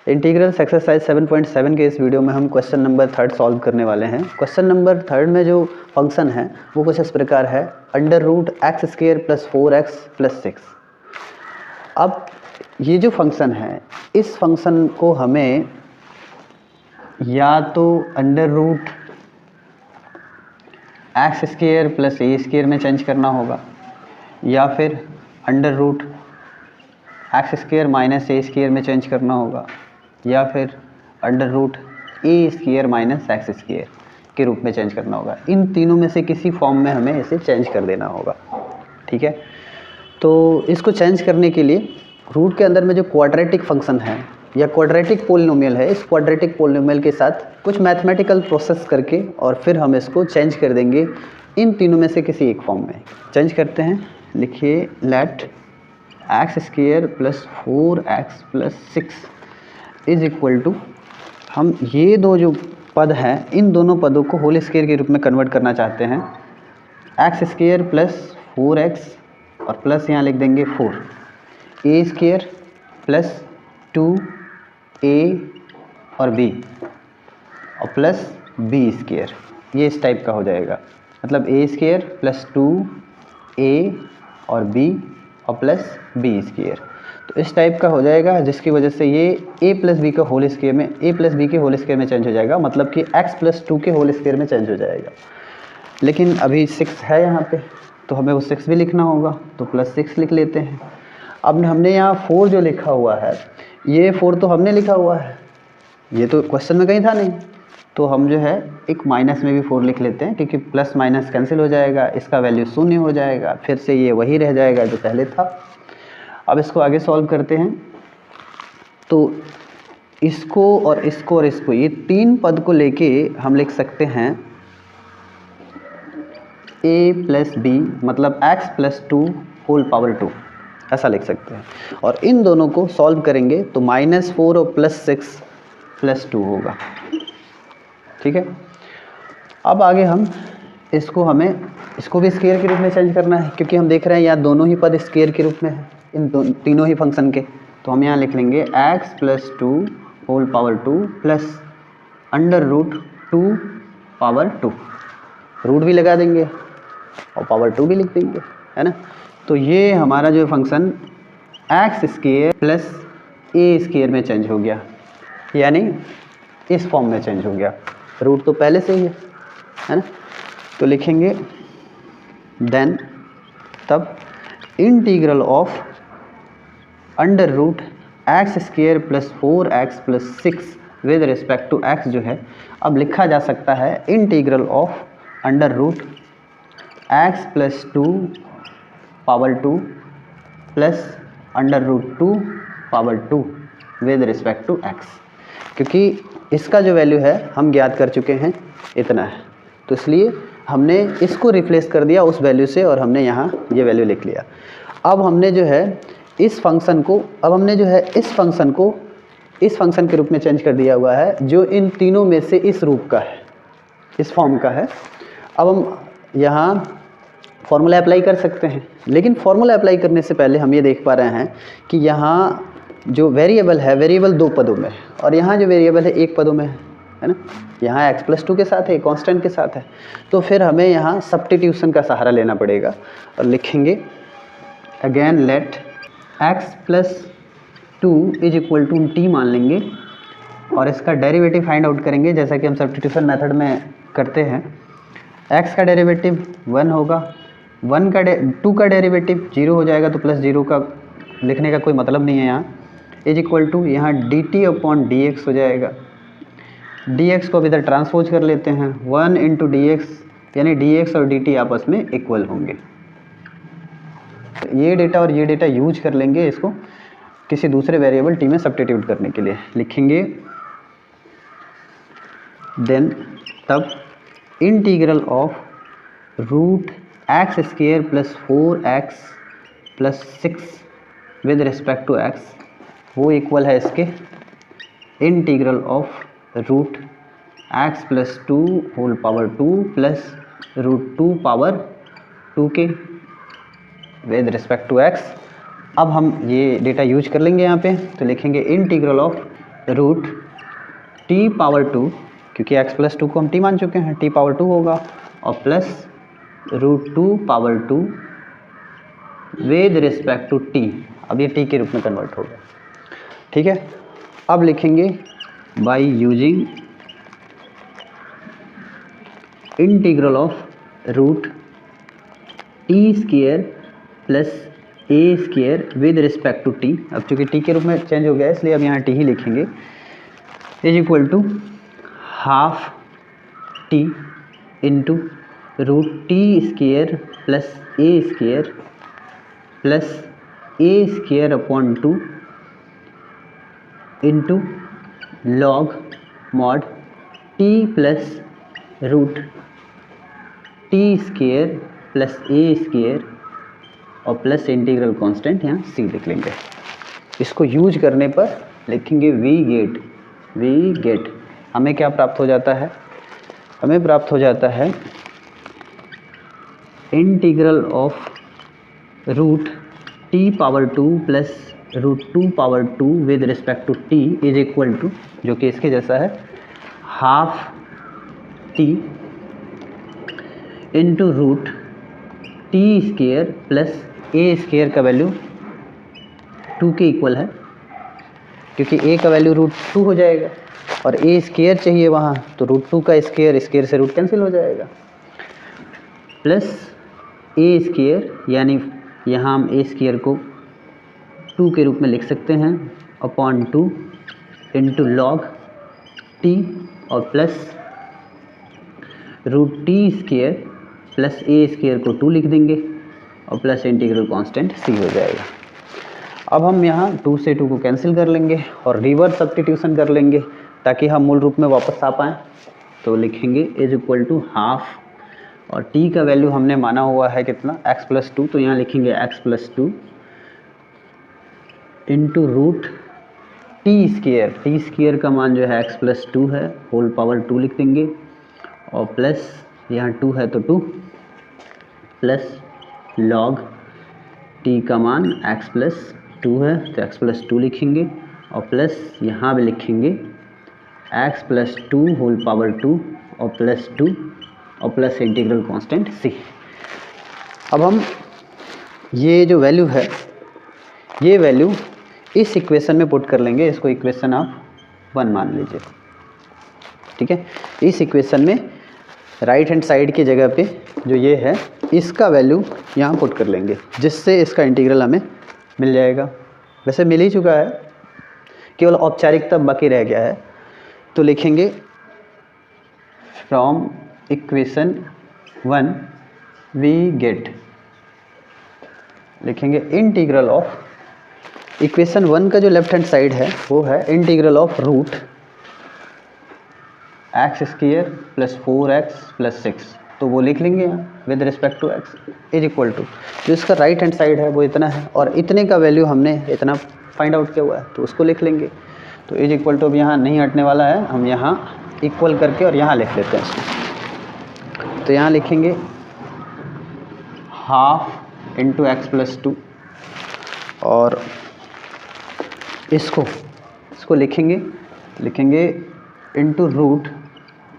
Integrals exercise 7.7 के इस video में हम क्वेश्चन नंबर 3 सॉल्व करने वाले हैं। क्वेश्चन नंबर 3 में जो फंक्शन है वो कुछ इस प्रकार है, √x² + 4x + 6। अब ये जो फंक्शन है, इस फंक्शन को हमें या तो √x² + a² में चेंज करना होगा, या फिर √x² - a² में चेंज करना होगा, या फिर √a² - x² के रूप में चेंज करना होगा। इन तीनों में से किसी फॉर्म में हमें इसे चेंज कर देना होगा। ठीक है, तो इसको चेंज करने के लिए रूट के अंदर में जो क्वाड्रेटिक फंक्शन है या क्वाड्रेटिक पोलिनोमियल है, इस क्वाड्रेटिक पोलिनोमियल के साथ कुछ मैथमेटिकल प्रोसेस करके और फिर हम इसको चेंज कर देंगे इन तीनों में से किसी एक फॉर्म में। चेंज करते हैं, लिखिए late x² + 4x + 6 is equal to, हम ये दो जो पद हैं इन दोनों पदों को होल स्क्वायर के रूप में कन्वर्ट करना चाहते हैं। x² + 4x और प्लस यहाँ लिख देंगे 4, a² + 2a और b और प्लस b², ये इस टाइप का हो जाएगा। मतलब a² + 2a और b और प्लस b², तो इस टाइप का हो जाएगा, जिसकी वजह से ये a + b का होल स्क्वायर में a + b के होल स्क्वायर में चेंज हो जाएगा, मतलब कि x + 2 के होल स्क्वायर में चेंज हो जाएगा। लेकिन अभी 6 है यहाँ पे, तो हमें वो 6 भी लिखना होगा, तो +6 लिख लेते हैं। अब हमने यहाँ 4 जो लिखा हुआ है, ये 4 तो हमने लिखा हुआ है, ये तो क्वेश्चन में कहीं था नहीं, तो हम जो है एक माइनस में भी 4 लिख लेते हैं, क्योंकि प्लस माइनस कैंसिल हो जाएगा, इसका वैल्यू 0 हो जाएगा, फिर से ये वही रह जाएगा जो पहले था। अब इसको आगे सॉल्व करते हैं, तो इसको और इसको और इसको, ये 3 पद को लेके हम लिख सकते हैं a + b मतलब x + 2 होल पावर 2, ऐसा लिख सकते हैं। और इन दोनों को सॉल्व करेंगे तो -4 और +6 + 2 होगा। ठीक है, अब आगे हम हमें इसको भी स्क्वायर के रूप में चेंज करना है, क्योंकि हम देख रहे हैं यहाँ दोनों ही पद स्क्वायर के रूप में है इन तीनों ही फंक्शन के। तो हम यहाँ लिख लेंगे x + 2 whole power 2 plus √2 power 2, root भी लगा देंगे और पावर 2 भी लिख देंगे, है ना। तो ये हमारा जो फंक्शन x² + a² में चेंज हो गया, यानी इस फॉर्म में चेंज हो गया। रूट तो पहले से ही है ना, तो लिखेंगे देन तब integral of √x² + 4x + 6 with respect to x जो है, अब लिखा जा सकता है integral of √x + 2 power 2 plus √2 power 2 with respect to x, क्योंकि इसका जो वैल्यू है हम ज्ञात कर चुके हैं, इतना है, तो इसलिए हमने इसको रिप्लेस कर दिया उस वैल्यू से और हमने यहाँ ये वैल्यू लिख लिया। अब हमने जो है इस फंक्शन को इस फंक्शन के रूप में चेंज कर दिया हुआ है, जो इन तीनों में से इस रूप का है, इस फॉर्म का है। अब हम यहाँ फॉर्मूला अप्लाई कर सकते हैं, लेकिन फॉर्मूला अप्लाई करने से पहले हम ये देख पा रहे हैं कि यहाँ जो वेरिएबल है, वेरिएबल 2 पदों में है और यहाँ जो वेरिएबल है 1 पदों में है ना। यहाँ x + 2 के साथ है, कांस्टेंट के साथ है, तो फिर हमें यहाँ सब्स्टिट्यूशन का सहारा लेना पड़ेगा और लिखेंगे again let x + 2 is equal to t मान लेंगे और इसका डेरिवेटिव फाइंड आउट करेंगे, जैसा कि हम सब्स्टिट्यूशन मेथड में करते हैं। x का डेरिवेटिव 1 होगा, 2 का डेरिवेटिव 0 हो जाएगा, तो +0 का लिखने का कोई मतलब नहीं है यहाँ। इज इक्वल टू यहाँ dt/dx हो जाएगा, dx को अब इधर ट्रांसपोज कर लेते हैं, 1 × dx, यानी dx और dt आपस में इक्वल होंगे। ये डेटा और ये डेटा यूज कर लेंगे इसको किसी दूसरे वेरिएबल t में सब्स्टिट्यूट करने के लिए। लिखेंगे देन तब integral of √x² + 4x + 6 with respect to x, वो इक्वल है इसके integral of √x + 2 whole power 2 plus √2 power 2 के विद रिस्पेक्ट टू x। अब हम ये डेटा यूज कर लेंगे यहाँ पे, तो लिखेंगे integral of root T power 2, क्योंकि x प्लस 2 को हम t मान चुके हैं, t पावर 2 होगा, और plus root 2 power 2 with respect to t। अब ये t के रूप में कन्वर्ट हो गया, ठीक है। अब लिखेंगे by using integral of root T square plus A square with respect to t. अब चूँकि टी के रूप में चेंज हो गया है इसलिए अब यहाँ टी ही लिखेंगे, is equal to half T into root T square plus A square upon 2 into log mod t plus root T square plus A square और प्लस इंटीग्रल कांस्टेंट यहाँ सी लिख लेंगे। इसको यूज करने पर लिखेंगे वी गेट हमें क्या प्राप्त हो जाता है, हमें प्राप्त हो जाता है integral of root T power 2 plus root 2 power 2 with respect to T is equal to, जो कि इसके जैसा है, half T into root T square plus ए स्क्वायर का वैल्यू 2 के इक्वल है, क्योंकि ए का वैल्यू रूट 2 हो जाएगा और ए स्क्वायर चाहिए वहाँ, तो रूट 2 का स्क्वायर से रूट कैंसिल हो जाएगा, प्लस ए स्क्वायर, यानी यहाँ हम ए स्क्वायर को 2 के रूप में लिख सकते हैं, अपॉन 2 इंटू लॉग टी और plus root T square plus ए स्क्वायर को 2 लिख देंगे और प्लस इंटीग्रल कांस्टेंट सी हो जाएगा। अब हम यहाँ 2 से 2 को कैंसिल कर लेंगे और रिवर्स सब्स्टिट्यूशन कर लेंगे ताकि हम मूल रूप में वापस आ पाएँ। तो लिखेंगे इज इक्वल टू हाफ, और t का वैल्यू हमने माना हुआ है कितना, x प्लस 2, तो यहाँ लिखेंगे x plus 2 into root T square का मान जो है x प्लस 2 है, होल पावर 2 लिख देंगे और प्लस यहाँ 2 है तो 2 प्लस लॉग t का मान x प्लस 2 है तो x प्लस 2 लिखेंगे और प्लस यहाँ भी लिखेंगे x प्लस 2 होल पावर 2 और प्लस 2 और प्लस इंटीग्रल कांस्टेंट c। अब हम ये जो वैल्यू है, ये वैल्यू इस इक्वेशन में पुट कर लेंगे, इसको इक्वेशन आप 1 मान लीजिए, ठीक है। इस इक्वेशन में राइट हैंड साइड की जगह पे जो ये है इसका वैल्यू यहाँ पुट कर लेंगे, जिससे इसका इंटीग्रल हमें मिल जाएगा। वैसे मिल ही चुका है, केवल औपचारिकता बाकी रह गया है। तो लिखेंगे फ्रॉम इक्वेशन 1 वी गेट, लिखेंगे इंटीग्रल ऑफ, इक्वेशन 1 का जो लेफ्ट हैंड साइड है वो है integral of root x square plus 4x plus 6, तो वो लिख लेंगे यहाँ with respect to x is equal to, जो इसका राइट हैंड साइड है वो इतना है और इतने का वैल्यू हमने इतना फाइंड आउट किया हुआ है तो उसको लिख लेंगे। तो इज इक्वल टू अब यहाँ नहीं हटने वाला है, हम यहाँ इक्वल करके और यहाँ लिख लेते हैं इसको। तो यहाँ लिखेंगे हाफ इंटू एक्स प्लस 2 और इसको लिखेंगे into root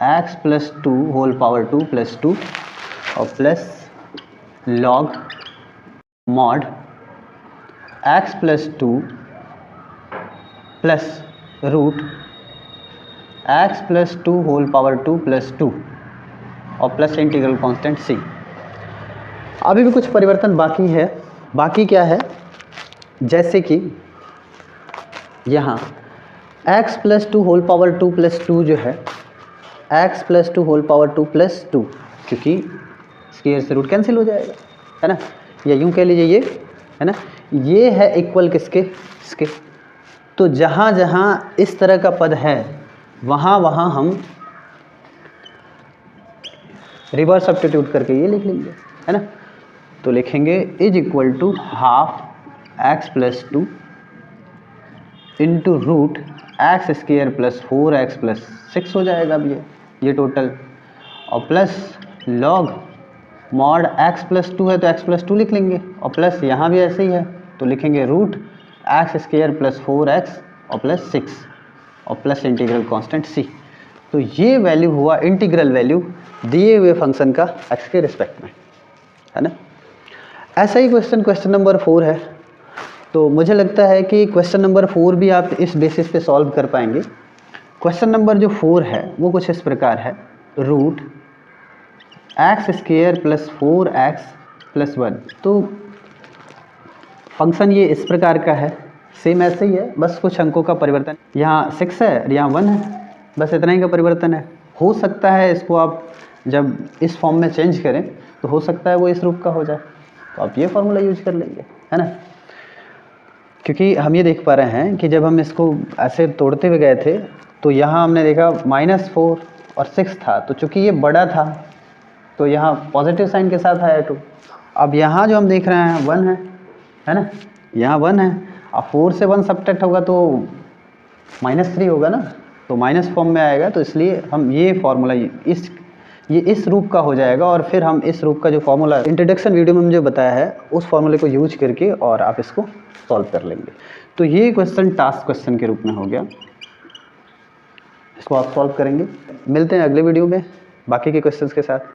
x plus 2 whole power 2 plus 2 और plus log mod x plus 2 plus root x plus 2 whole power 2 plus 2 और प्लस इंटीग्रल कांस्टेंट c। अभी भी कुछ परिवर्तन बाकी है, बाकी क्या है, जैसे कि यहाँ x plus 2 whole power 2 plus 2 जो है x plus 2 whole power 2 plus 2, क्योंकि स्क्वायर से रूट कैंसिल हो जाएगा, है ना, या यूँ कह लीजिए ये है ना, ये है इक्वल किसके, इसके। तो जहाँ जहाँ इस तरह का पद है वहाँ वहाँ हम रिवर्स सब्स्टिट्यूट करके ये लिख लेंगे, है ना। तो लिखेंगे is equal to half x plus 2 into root x square plus 4x plus 6 हो जाएगा अब ये टोटल, और plus log mod x plus 2 है तो x प्लस 2 लिख लेंगे और प्लस यहाँ भी ऐसे ही है तो लिखेंगे root x square plus 4x और प्लस 6 और प्लस इंटीग्रल कांस्टेंट c। तो ये वैल्यू हुआ इंटीग्रल वैल्यू दिए हुए फंक्शन का x के रिस्पेक्ट में, है ना। ऐसा ही क्वेश्चन नंबर 4 है। तो मुझे लगता है कि क्वेश्चन नंबर 4 भी आप इस बेसिस पे सॉल्व कर पाएंगे। क्वेश्चन नंबर जो 4 है वो कुछ इस प्रकार है, root x² plus 4x plus 1। तो फंक्शन ये इस प्रकार का है, सेम ऐसे ही है, बस कुछ अंकों का परिवर्तन। यहाँ 6 है और यहाँ 1 है, बस इतना ही का परिवर्तन है। हो सकता है इसको आप जब इस फॉर्म में चेंज करें तो हो सकता है वो इस रूप का हो जाए, तो आप ये फॉर्मूला यूज कर लेंगे, है ना। क्योंकि हम ये देख पा रहे हैं कि जब हम इसको ऐसे तोड़ते हुए गए थे तो यहाँ हमने देखा -4 और 6 था, तो चूँकि ये बड़ा था तो यहाँ पॉजिटिव साइन के साथ आया 2। अब यहाँ जो हम देख रहे हैं 1 है ना, यहाँ 1 है। अब 4 से 1 सब्ट्रैक्ट होगा तो -3 होगा ना, तो माइनस फॉर्म में आएगा। तो इसलिए हम ये फार्मूला ये इस रूप का हो जाएगा, और फिर हम इस रूप का जो फार्मूला इंट्रोडक्शन वीडियो में मुझे बताया है उस फार्मूले को यूज करके और आप इसको सॉल्व कर लेंगे। तो ये क्वेश्चन टास्क क्वेश्चन के रूप में हो गया, इसको आप सॉल्व करेंगे। मिलते हैं अगले वीडियो में बाकी के क्वेश्चंस के साथ।